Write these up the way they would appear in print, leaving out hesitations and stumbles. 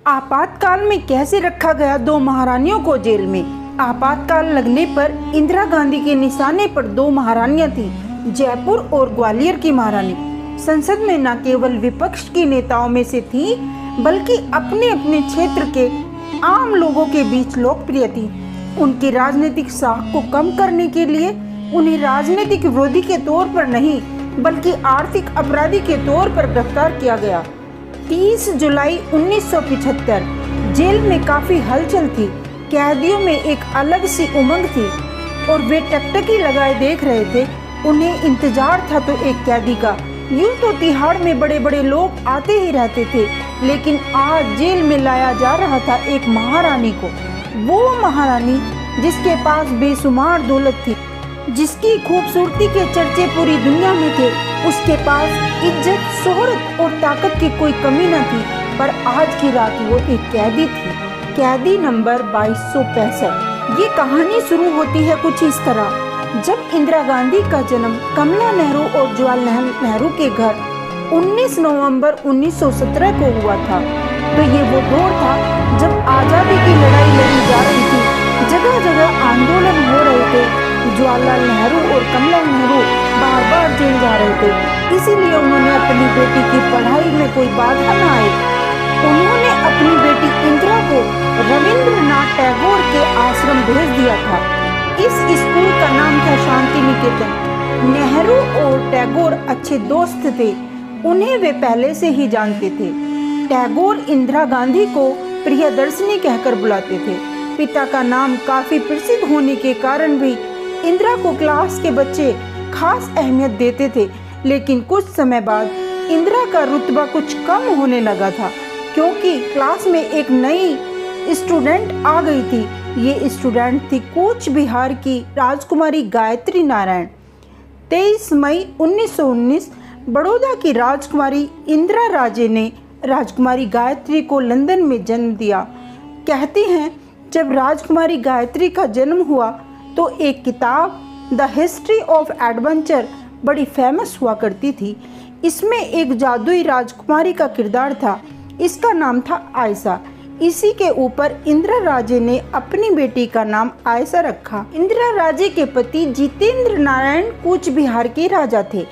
आपातकाल में कैसे रखा गया दो महारानियों को जेल में। आपातकाल लगने पर इंदिरा गांधी के निशाने पर दो महारानियां थीं, जयपुर और ग्वालियर की महारानी। संसद में न केवल विपक्ष की नेताओं में से थी, बल्कि अपने अपने क्षेत्र के आम लोगों के बीच लोकप्रिय थी। उनकी राजनीतिक साख को कम करने के लिए उन्हें राजनीतिक विरोधी के तौर पर नहीं, बल्कि आर्थिक अपराधी के तौर पर गिरफ्तार किया गया। 30 जुलाई 1975 जेल में काफी हलचल थी। कैदियों में एक अलग सी उमंग थी और वे टकटकी लगाए देख रहे थे। उन्हें इंतजार था तो एक कैदी का। यूं तो तिहाड़ में बड़े बड़े लोग आते ही रहते थे, लेकिन आज जेल में लाया जा रहा था एक महारानी को। वो महारानी जिसके पास बेशुमार दौलत थी, जिसकी खूबसूरती के चर्चे पूरी दुनिया में थे। उसके पास इज्जत, शोहरत और ताकत की कोई कमी न थी, पर आज की रात वो एक कैदी थी। कैदी नंबर 2265। ये कहानी शुरू होती है कुछ इस तरह। जब इंदिरा गांधी का जन्म कमला नेहरू और जवाहरलाल नेहरू के घर 19 नवंबर 1917 को हुआ था, तो ये वो दौर था जब आज़ादी की लड़ाई लड़ी जा रही थी। जगह जगह आंदोलन हो रहे थे। जवाहरलाल नेहरू और कमला नेहरू बार बार जेल जा रहे थे, इसीलिए उन्होंने अपनी बेटी की पढ़ाई में कोई बाधा न आए, उन्होंने अपनी बेटी इंदिरा को रविंद्रनाथ टैगोर के आश्रम भेज दिया था। इस स्कूल का नाम था शांति निकेतन। नेहरू और टैगोर अच्छे दोस्त थे, उन्हें वे पहले से ही जानते थे। टैगोर इंदिरा गांधी को प्रियदर्शनी कहकर बुलाते थे। पिता का नाम काफी प्रसिद्ध होने के कारण भी इंदिरा को क्लास के बच्चे खास अहमियत देते थे। लेकिन कुछ समय बाद इंदिरा का रुतबा कुछ कम होने लगा था, क्योंकि क्लास में एक नई स्टूडेंट आ गई थी। ये स्टूडेंट थी कूच बिहार की राजकुमारी गायत्री नारायण। 23 मई 1919 बड़ौदा की राजकुमारी इंदिरा राजे ने राजकुमारी गायत्री को लंदन में जन्म दिया। कहते हैं जब राजकुमारी गायत्री का जन्म हुआ तो एक किताब द हिस्ट्री ऑफ एडवेंचर बड़ी फेमस हुआ करती थी। इसमें एक जादुई राजकुमारी का किरदार था। इसका नाम था आयशा। इसी के ऊपर इंदिरा राजे ने अपनी बेटी का नाम आयशा रखा। इंदिरा राजे के पति जितेंद्र नारायण कूच बिहार के राजा थे।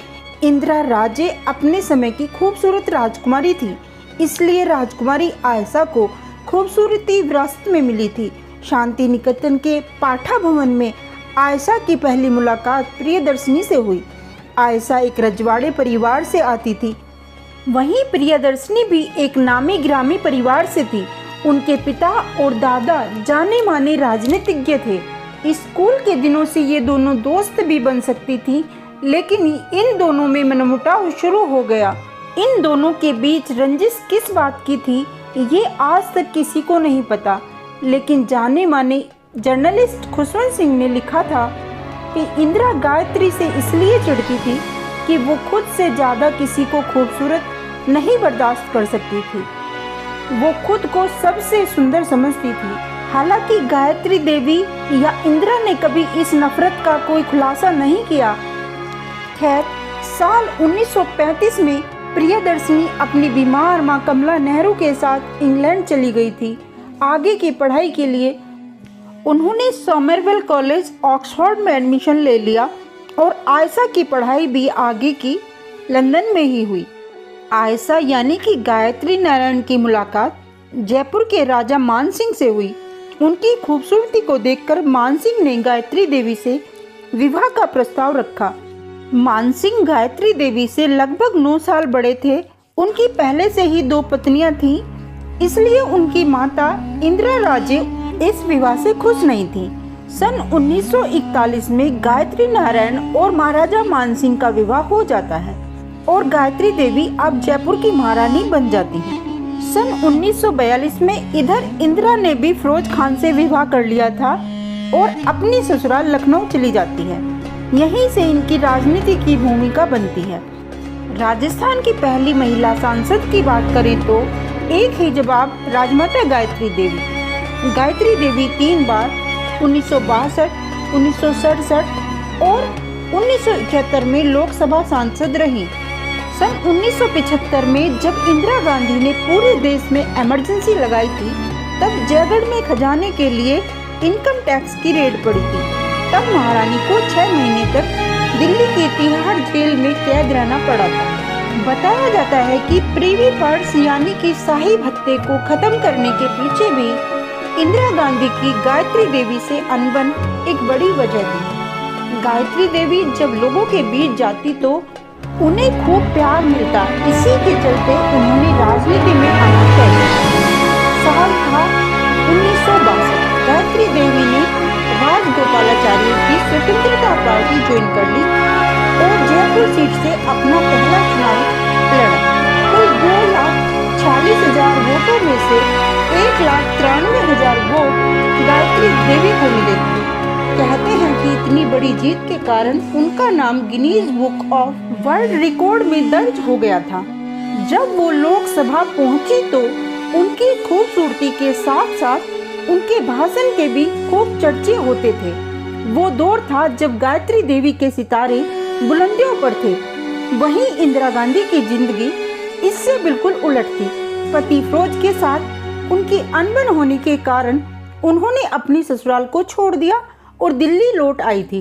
इंदिरा राजे अपने समय की खूबसूरत राजकुमारी थी, इसलिए राजकुमारी आयशा को खूबसूरती विरासत में मिली थी। शांति निकेतन के पाठा भवन में आयशा की पहली मुलाकात प्रियदर्शनी से हुई। आयशा एक रजवाड़े परिवार से आती थी, वहीं प्रियदर्शनी भी एक नामी ग्रामी परिवार से थी। उनके पिता और दादा जाने माने राजनीतिज्ञ थे। स्कूल के दिनों से ये दोनों दोस्त भी बन सकती थी, लेकिन इन दोनों में मनमुटाव शुरू हो गया। इन दोनों के बीच रंजिश किस बात की थी, ये आज तक किसी को नहीं पता। लेकिन जाने माने जर्नलिस्ट खुशवंत सिंह ने लिखा था कि इंदिरा गायत्री से इसलिए चिढ़ती थी कि वो खुद से ज़्यादा किसी को खूबसूरत नहीं बर्दाश्त कर सकती थी। वो खुद को सबसे सुंदर समझती थी। हालांकि गायत्री देवी या इंदिरा ने कभी इस नफरत का कोई खुलासा नहीं किया। खैर, साल 1935 में प्रियदर्शनी अपनी बीमार मां कमला नेहरू के साथ इंग्लैंड चली गई थी आगे की पढ़ाई के लिए। उन्होंने सोमरवेल कॉलेज ऑक्सफोर्ड में एडमिशन ले लिया और आयशा की पढ़ाई भी आगे की लंदन में ही हुई। आयशा यानी कि गायत्री नारायण की मुलाकात जयपुर के राजा मानसिंह से हुई। उनकी खूबसूरती को देखकर मानसिंह ने गायत्री देवी से विवाह का प्रस्ताव रखा। मानसिंह गायत्री देवी से लगभग 9 साल बड़े थे। उनकी पहले से ही 2 पत्नियां थीं, इसलिए उनकी माता इंदिरा राजे इस विवाह से खुश नहीं थी। सन 1941 में गायत्री नारायण और महाराजा मानसिंह का विवाह हो जाता है और गायत्री देवी अब जयपुर की महारानी बन जाती है। सन 1942 में इधर इंदिरा ने भी फिरोज खान से विवाह कर लिया था और अपनी ससुराल लखनऊ चली जाती है। यहीं से इनकी राजनीति की भूमिका बनती है। राजस्थान की पहली महिला सांसद की बात करें तो एक ही जवाब, राजमाता गायत्री देवी। गायत्री देवी 3 बार 1962, 1967 और 1971 में लोकसभा सांसद रही। सन 1975 में जब इंदिरा गांधी ने पूरे देश में इमरजेंसी लगाई थी, तब जयगढ़ में खजाने के लिए इनकम टैक्स की रेड पड़ी थी। तब महारानी को 6 महीने तक दिल्ली के तिहाड़ जेल में कैद रहना पड़ा था। बताया जाता है कि प्रिवी पर्स यानी कि शाही भत्ते को खत्म करने के पीछे भी इंदिरा गांधी की गायत्री देवी से अनबन एक बड़ी वजह थी। गायत्री देवी जब लोगों के बीच जाती तो उन्हें खूब प्यार मिलता, इसी के चलते उन्होंने राजनीति में आना तय किया। साल था 1962। गायत्री देवी ने राजगोपालाचारी की स्वतंत्रता पार्टी ज्वाइन कर ली और जयपुर सीट से अपना पहला चुनाव लड़ा। कुल 2,46,000 वोटों में से 1,93,000 वोट गायत्री देवी को मिले थे। कहते हैं कि इतनी बड़ी जीत के कारण उनका नाम Guinness book of world record में दर्ज हो गया था। जब वो लोकसभा पहुंची तो उनकी खूबसूरती के साथ साथ उनके भाषण के भी खूब चर्चे होते थे। वो दौर था जब गायत्री देवी के सितारे बुलंदियों पर थे। वहीं इंदिरा गांधी की जिंदगी इससे बिल्कुल उलट थी। पति फिरोज के साथ उनकी अनबन होने के कारण उन्होंने अपनी ससुराल को छोड़ दिया और दिल्ली लौट आई थी।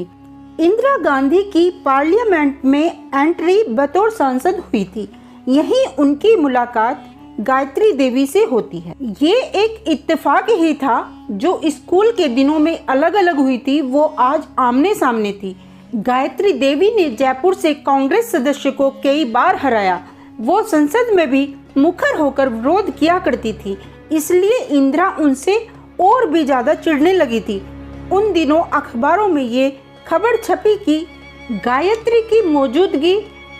इंदिरा गांधी की पार्लियामेंट में एंट्री बतौर सांसद हुई थी। यहीं उनकी मुलाकात गायत्री देवी से होती है। ये एक इत्तेफाक ही था। जो स्कूल के दिनों में अलग अलग हुई थी वो आज आमने सामने थी। गायत्री देवी ने जयपुर से कांग्रेस सदस्य को कई बार हराया। वो संसद में भी मुखर होकर विरोध किया करती थी, इसलिए इंदिरा उनसे और भी ज्यादा चिढ़ने लगी थी। उन दिनों अखबारों में ये खबर छपी कि गायत्री की मौजूदगी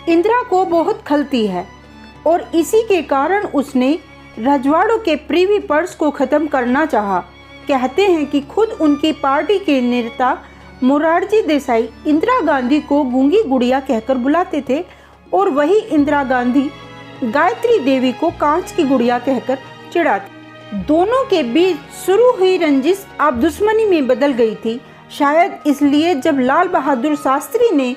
इंदिरा को बहुत खलती है और इसी के कारण उसने रजवाड़ों के प्रिवी पर्स को खत्म करना चाहा। कहते हैं कि खुद उनकी पार्टी के नेता मोरारजी देसाई इंदिरा गांधी को गूंगी गुड़िया कहकर बुलाते थे और वही इंदिरा गांधी गायत्री देवी को कांच की गुड़िया कहकर चिढ़ाती। दोनों के बीच शुरू हुई रंजिश अब दुश्मनी में बदल गई थी। शायद इसलिए जब लाल बहादुर शास्त्री ने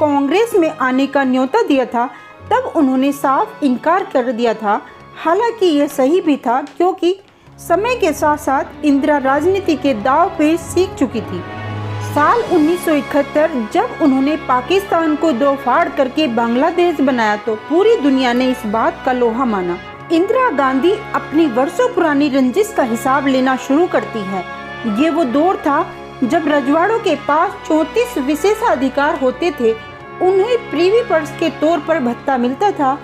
कांग्रेस में आने का न्योता दिया था तब उन्होंने साफ इनकार कर दिया था। हालांकि यह सही भी था, क्योंकि समय के साथ साथ इंदिरा राजनीति के दांव पेच सीख चुकी थी। साल 1971 जब उन्होंने पाकिस्तान को दो फाड़ करके बांग्लादेश बनाया तो पूरी दुनिया ने इस बात का लोहा माना। इंदिरा गांधी अपनी वर्षों पुरानी रंजिश का हिसाब लेना शुरू करती है। ये वो दौर था जब रजवाड़ों के पास 34 विशेषाधिकार होते थे। उन्हें प्रिवी पर्स के तौर पर भत्ता मिलता था।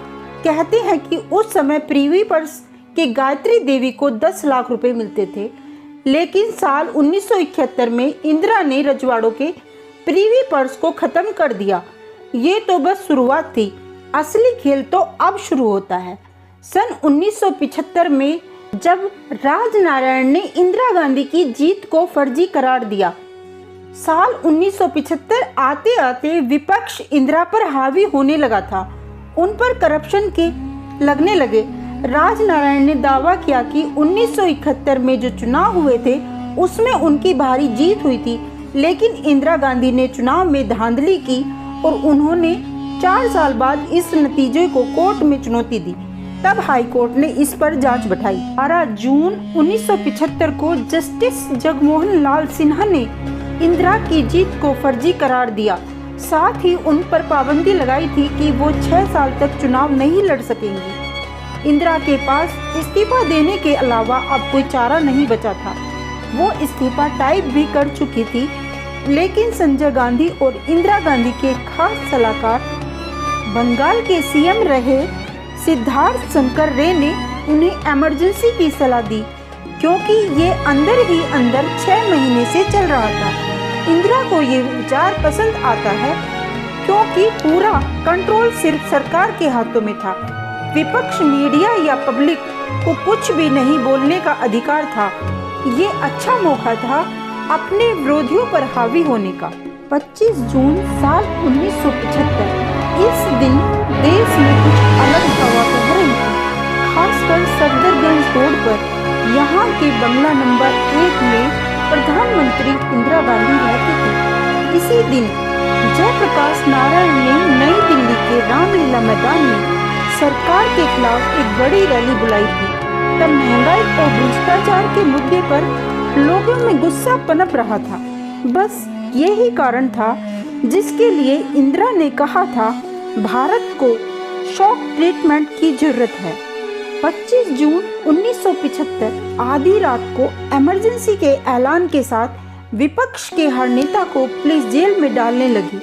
कहते हैं कि उस समय प्रिवी पर्स के गायत्री देवी को 10 लाख रुपए मिलते थे। लेकिन साल 1971 में इंदिरा ने रजवाड़ों के प्रिवी पर्स को खत्म कर दिया। ये तो बस शुरुआत थी, असली खेल तो अब शुरू होता है। सन 1975 में जब राजनारायण ने इंदिरा गांधी की जीत को फर्जी करार दिया। साल 1975 आते आते विपक्ष इंदिरा पर हावी होने लगा था। उन पर करप्शन के लगने लगे। राजनारायण ने दावा किया कि 1971 में जो चुनाव हुए थे उसमें उनकी भारी जीत हुई थी, लेकिन इंदिरा गांधी ने चुनाव में धांधली की और उन्होंने 4 साल बाद इस नतीजे को कोर्ट में चुनौती दी। तब हाई कोर्ट ने इस पर जांच बैठाई। 12 जून 1975 को जस्टिस जगमोहन लाल सिन्हा ने इंदिरा की जीत को फर्जी करार दिया। साथ ही उन पर पाबंदी लगाई थी कि वो 6 साल तक चुनाव नहीं लड़ सकेंगी। इंदिरा के पास इस्तीफा देने के अलावा अब कोई चारा नहीं बचा था। वो इस्तीफा टाइप भी कर चुकी थी, लेकिन संजय गांधी और इंदिरा गांधी के खास सलाहकार बंगाल के सीएम रहे सिद्धार्थ शंकर रे ने उन्हें इमरजेंसी की सलाह दी, क्योंकि ये अंदर ही अंदर 6 महीने से चल रहा था। इंदिरा को ये विचार पसंद आता है क्योंकि पूरा कंट्रोल सिर्फ सरकार के हाथों में था। विपक्ष, मीडिया या पब्लिक को कुछ भी नहीं बोलने का अधिकार था। ये अच्छा मौका था अपने विरोधियों पर हावी होने का। 25 जून साल 1975 इस दिन देश में कुछ अलग हवा बह रही थी, खासकर सफदरगंज रोड पर। यहाँ के बंगला नंबर 1 में प्रधानमंत्री इंदिरा गांधी रहती थी। इसी दिन जयप्रकाश नारायण ने नई दिल्ली के रामलीला मैदान में सरकार के खिलाफ एक बड़ी रैली बुलाई थी। तब महंगाई और भ्रष्टाचार के मुद्दे पर लोगों में गुस्सा पनप रहा था। बस यही कारण था जिसके लिए इंदिरा ने कहा था, भारत को शॉक ट्रीटमेंट की जरूरत है। 25 जून 1975 आधी रात को इमरजेंसी के ऐलान के साथ विपक्ष के हर नेता को पुलिस जेल में डालने लगी,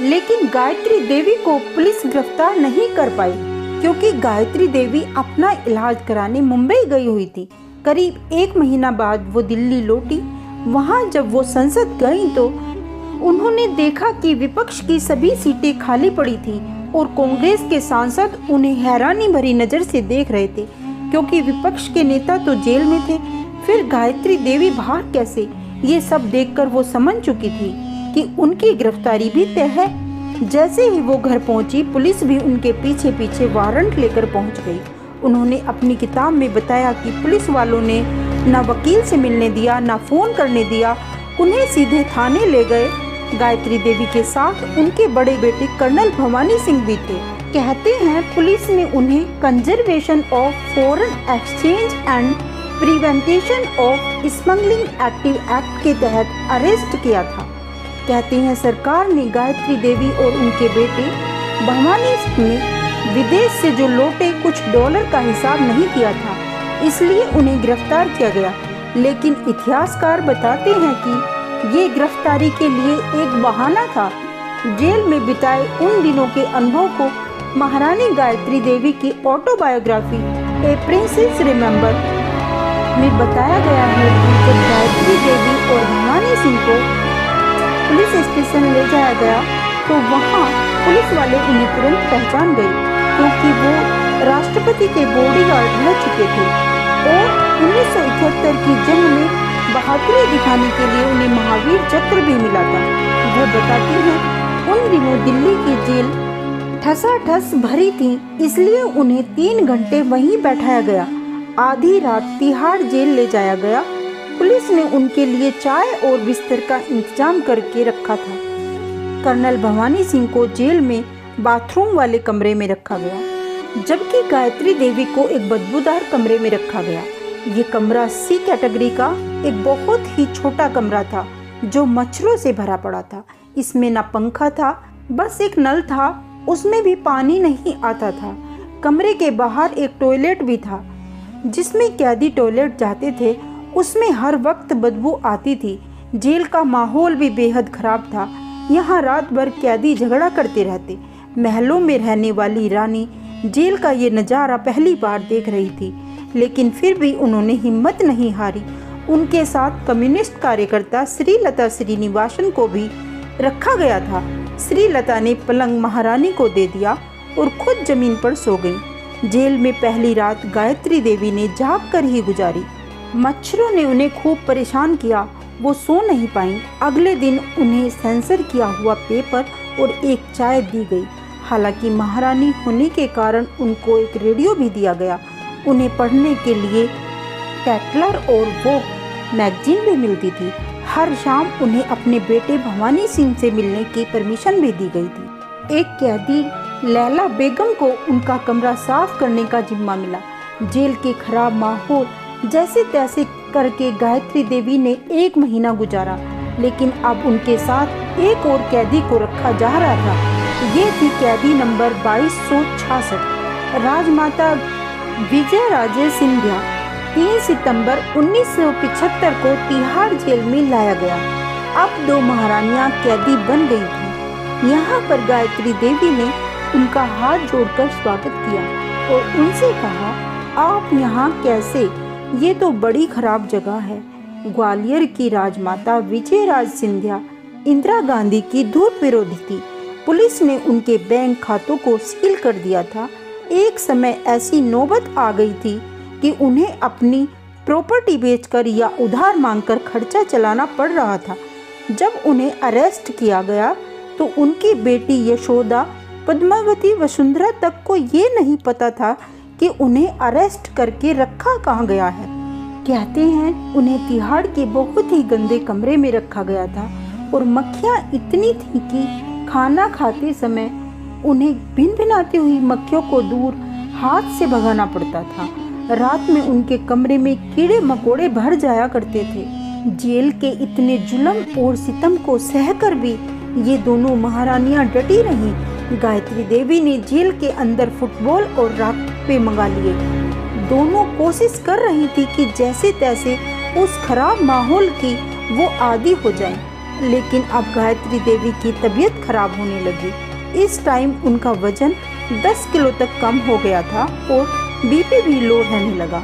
लेकिन गायत्री देवी को पुलिस गिरफ्तार नहीं कर पाई क्योंकि गायत्री देवी अपना इलाज कराने मुंबई गई हुई थी। करीब 1 महीना बाद वो दिल्ली लौटी। वहाँ जब वो संसद गई तो उन्होंने देखा कि विपक्ष की सभी सीटें खाली पड़ी थी और कांग्रेस के सांसद उन्हें हैरानी भरी नज़र से देख रहे थे क्योंकि विपक्ष के नेता तो जेल में थे, फिर गायत्री देवी बाहर कैसे। ये सब देखकर वो समझ चुकी थी कि उनकी गिरफ्तारी भी तय है। जैसे ही वो घर पहुंची, पुलिस भी उनके पीछे पीछे वारंट लेकर पहुंच गई। उन्होंने अपनी किताब में बताया कि पुलिस वालों ने न वकील से मिलने दिया, न फोन करने दिया, उन्हें सीधे थाने ले गए। गायत्री देवी के साथ उनके बड़े बेटे कर्नल भवानी सिंह भी थे। कहते हैं पुलिस ने उन्हें conservation of foreign exchange and prevention of smuggling act के तहत अरेस्ट किया था। कहते हैं सरकार ने गायत्री देवी और उनके बेटे भवानी सिंह ने विदेश से जो लौटे कुछ डॉलर का हिसाब नहीं किया था, इसलिए उन्हें गिरफ्तार किया गया। लेकिन इतिहासकार बताते हैं कि ये गिरफ्तारी के लिए एक बहाना था। जेल में बिताए उन दिनों के अनुभव को महारानी गायत्री देवी की ऑटोबायोग्राफी ए प्रिंसेस रिमेंबर में बताया गया है कि जब गायत्री देवी और भवानी सिंह को पुलिस स्टेशन ले जाया गया तो वहाँ पुलिस वाले उन्हें तुरंत पहचान गए क्योंकि वो राष्ट्रपति के बॉडीगार्ड रह चुके थे और 1971 की जंग में बहादुरी दिखाने के लिए उन्हें महावीर चक्र भी मिला था। वो बताती हैं उन दिनों दिल्ली की जेल ठसाठस भरी थी, इसलिए उन्हें 3 घंटे वहीं बैठाया गया। आधी रात तिहाड़ जेल ले जाया गया। पुलिस ने उनके लिए चाय और बिस्तर का इंतजाम करके रखा था। कर्नल भवानी सिंह को जेल में बाथरूम वाले कमरे में रखा गया, जबकि गायत्री देवी को एक बदबूदार कमरे में रखा गया। ये कमरा सी कैटेगरी का एक बहुत ही छोटा कमरा था जो मच्छरों से भरा पड़ा था। इसमें ना पंखा था, बस एक नल था, उसमें भी पानी नहीं आता था। कमरे के बाहर एक टॉयलेट भी था जिसमें कैदी टॉयलेट जाते थे, उसमें हर वक्त बदबू आती थी। जेल का माहौल भी बेहद खराब था। यहाँ रात भर कैदी झगड़ा करते रहते। महलों में रहने वाली रानी जेल का ये नज़ारा पहली बार देख रही थी, लेकिन फिर भी उन्होंने हिम्मत नहीं हारी। उनके साथ कम्युनिस्ट कार्यकर्ता श्रीलता श्रीनिवासन को भी रखा गया था। श्रीलता ने पलंग महारानी को दे दिया और खुद जमीन पर सो गई। जेल में पहली रात गायत्री देवी ने जाग कर ही गुजारी। मच्छरों ने उन्हें खूब परेशान किया, वो सो नहीं पाईं। अगले दिन उन्हें सेंसर किया हुआ पेपर और एक चाय दी गई। हालांकि महारानी होने के कारण उनको एक रेडियो भी दिया गया। उन्हें पढ़ने के लिए टैटलर और वोग मैगजीन भी मिलती थी। हर शाम उन्हें अपने बेटे भवानी सिंह से मिलने की परमिशन भी दी गई थी। एक कैदी लैला बेगम को उनका कमरा साफ करने का जिम्मा मिला। जेल के खराब माहौल जैसे तैसे करके गायत्री देवी ने 1 महीना गुजारा, लेकिन अब उनके साथ एक और कैदी को रखा जा रहा था। ये थी कैदी नंबर 2266, राजमाता विजय राजे सिंधिया। 3 सितंबर 1975 को तिहाड़ जेल में लाया गया। अब 2 महारानियां कैदी बन गई थी। यहाँ पर गायत्री देवी ने उनका हाथ जोड़कर स्वागत किया और उनसे कहा, आप यहाँ कैसे? ये तो बड़ी खराब जगह है। ग्वालियर की राजमाता विजय राज सिंधिया इंदिरा गांधी की धूर्त विरोधी थी। पुलिस ने उनके बैंक खातों को सील कर दिया था। एक समय ऐसी नौबत आ गई थी कि उन्हें अपनी प्रॉपर्टी बेचकर या उधार मांगकर खर्चा चलाना पड़ रहा था। जब उन्हें अरेस्ट किया गया तो उनकी बेटी यशोदा, पद्मावती, वसुंधरा तक को ये नहीं पता था कि उन्हें अरेस्ट करके रखा कहाँ गया है। कहते हैं उन्हें तिहाड़ के बहुत ही गंदे कमरे में रखा गया था और मक्खियाँ इतनी थी कि खाना खाते समय उन्हें भिनभिनाती हुई मक्खियों को दूर हाथ से भगाना पड़ता था। रात में उनके कमरे में कीड़े मकोड़े भर जाया करते थे। जेल के इतने जुल्म और सितम को सहकर भी ये दोनों महारानियां डटी रहीं। गायत्री देवी ने जेल के अंदर फुटबॉल और राफ्टे मंगा लिए। दोनों कोशिश कर रही थी कि जैसे तैसे उस खराब माहौल की वो आदी हो जाएं। लेकिन अब गायत्री देवी की तबीयत खराब होने लगी। इस टाइम उनका वजन 10 किलो तक कम हो गया था और बीपी भी लो रहने लगा।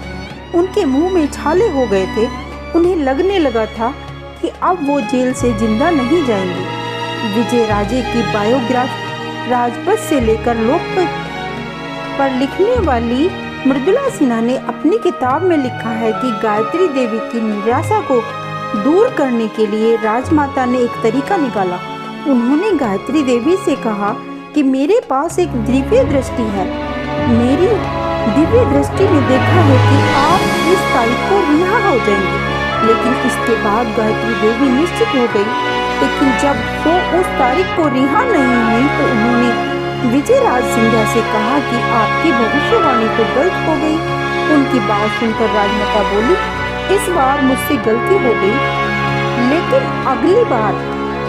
उनके मुंह में छाले हो गए थे। उन्हें लगने लगा था कि अब वो जेल से जिंदा नहीं जाएंगे। विजय राजे की बायोग्राफी राजपथ से लेकर लोकपथ पर लिखने वाली मृदुला सिन्हा ने अपनी किताब में लिखा है कि गायत्री देवी की निराशा को दूर करने के लिए राजमाता ने एक तरीका निकाला। उन्होंने गायत्री देवी से कहा कि मेरे पास एक दिव्य दृष्टि है। मेरी दिव्य दृष्टि ने देखा है कि आप इस तारीख को रिहा हो जाएंगे। लेकिन इसके बाद गायत्री देवी निश्चित हो गई। लेकिन जब वो उस तारीख को रिहा नहीं हुई तो उन्होंने विजयराज सिंधिया से कहा कि आपकी भविष्यवाणी तो गलत हो गई। उनकी बात सुनकर राजमाता बोली, इस बार मुझसे गलती हो गई, लेकिन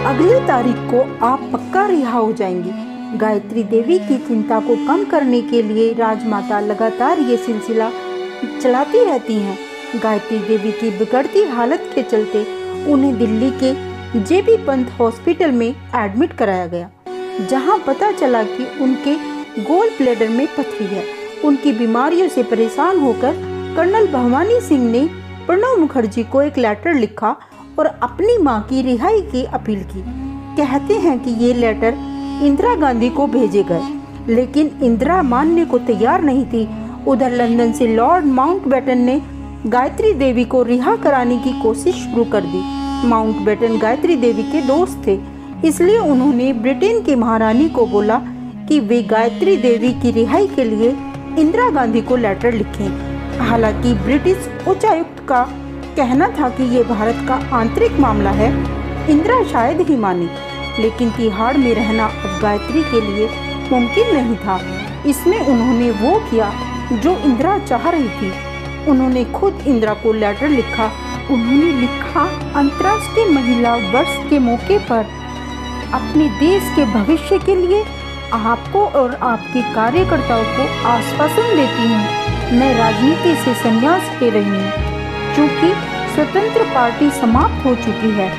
अगली तारीख को आप पक्का रिहा हो जाएंगी। गायत्री देवी की चिंता को कम करने के लिए राजमाता लगातार ये सिलसिला चलाती रहती हैं। गायत्री देवी की बिगड़ती हालत के चलते उन्हें दिल्ली के जेबी पंत हॉस्पिटल में एडमिट कराया गया, जहां पता चला कि उनके गोल ब्लैडर में पथरी है। उनकी बीमारियों से परेशान होकर कर्नल भवानी सिंह ने प्रणब मुखर्जी को एक लेटर लिखा और अपनी मां की रिहाई की अपील की। कहते हैं कि ये लेटर इंदिरा गांधी को भेजे गए, लेकिन इंदिरा मानने को तैयार नहीं थी। उधर लंदन से लॉर्ड माउंटबेटन ने गायत्री देवी को रिहा कराने की कोशिश शुरू कर दी। माउंटबेटन गायत्री देवी के दोस्त थे, इसलिए उन्होंने ब्रिटेन की महारानी को बोला कि वे गायत्री देवी की रिहाई के लिए इंदिरा गांधी को लेटर लिखें। हालांकि ब्रिटिश उच्चायुक्त का कहना था कि ये भारत का आंतरिक मामला है, इंदिरा शायद ही माने। लेकिन तिहाड़ में रहना अब गायत्री के लिए मुमकिन नहीं था। इसमें उन्होंने वो किया जो इंदिरा चाह रही थी। उन्होंने खुद इंदिरा को लेटर लिखा। उन्होंने लिखा, अंतर्राष्ट्रीय महिला वर्ष के मौके पर अपने देश के भविष्य के लिए आपको और आपके कार्यकर्ताओं को आश्वासन देती हूँ, मैं राजनीति से संन्यास ले रही हूँ, क्योंकि स्वतंत्र पार्टी समाप्त हो चुकी है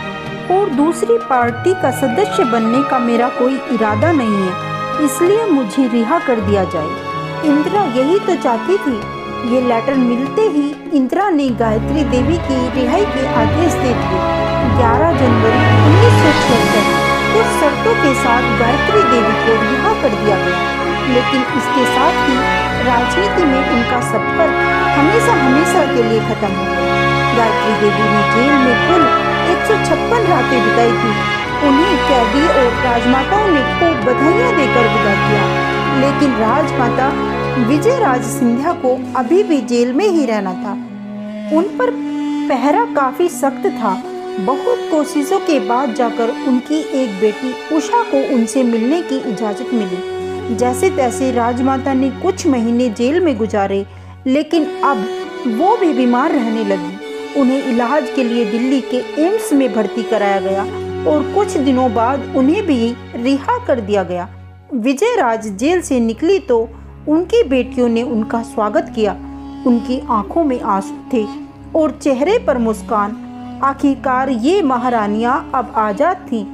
और दूसरी पार्टी का सदस्य बनने का मेरा कोई इरादा नहीं है, इसलिए मुझे रिहा कर दिया जाए। इंदिरा यही तो चाहती थी। ये लेटर मिलते ही इंदिरा ने गायत्री देवी की रिहाई के आदेश दे दिए। 11 जनवरी 1976 कुछ शर्तों के साथ गायत्री देवी को रिहा कर दिया गया, लेकिन इसके साथ ही राजनीति में उनका सफर हमेशा के लिए खत्म हो गया। गायत्री देवी ने जेल में कुल 156 रातें बिताई थी। उन्हें कैदी और राजमाताओं ने खूब बधाइयां देकर विदा किया, लेकिन राजमाता विजयराज सिंधिया को अभी भी जेल में ही रहना था। उन पर पहरा काफी सख्त था। बहुत कोशिशों के बाद जाकर उनकी एक बेटी उषा को उनसे मिलने की इजाजत मिली। जैसे तैसे राजमाता ने कुछ महीने जेल में गुजारे, लेकिन अब वो भी बीमार रहने लगी। उन्हें इलाज के लिए दिल्ली के एम्स में भर्ती कराया गया और कुछ दिनों बाद उन्हें भी रिहा कर दिया गया। विजयराज जेल से निकली तो उनकी बेटियों ने उनका स्वागत किया। उनकी आंखों में आंसू थे और चेहरे पर मुस्कान। आखिरकार ये महारानियां अब आजाद थीं,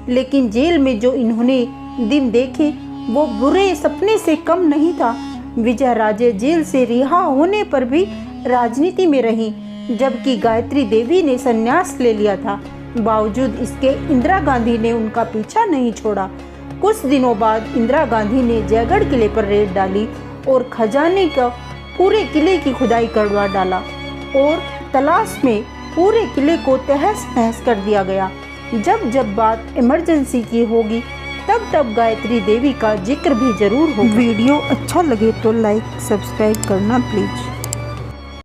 लेकिन जेल में जो इन्होंने दिन देखे वो बुरे सपने से कम नहीं था। विजयराजे जेल से रिहा होने पर भी राजनीति में रहीं, जबकि गायत्री देवी ने संन्यास ले लिया था। बावजूद इसके इंदिरा गांधी ने उनका पीछा नहीं छोड़ा। कुछ दिनों बाद इंदिरा गांधी ने जयगढ़ किले पर रेड डाली और खजाने का पूरे किले की खुदाई करवा डाला और तलाश में पूरे किले को तहस नहस कर दिया गया। जब बात इमरजेंसी की होगी तब गायत्री देवी का जिक्र भी जरूर हो। वीडियो अच्छा लगे तो लाइक सब्सक्राइब करना प्लीज।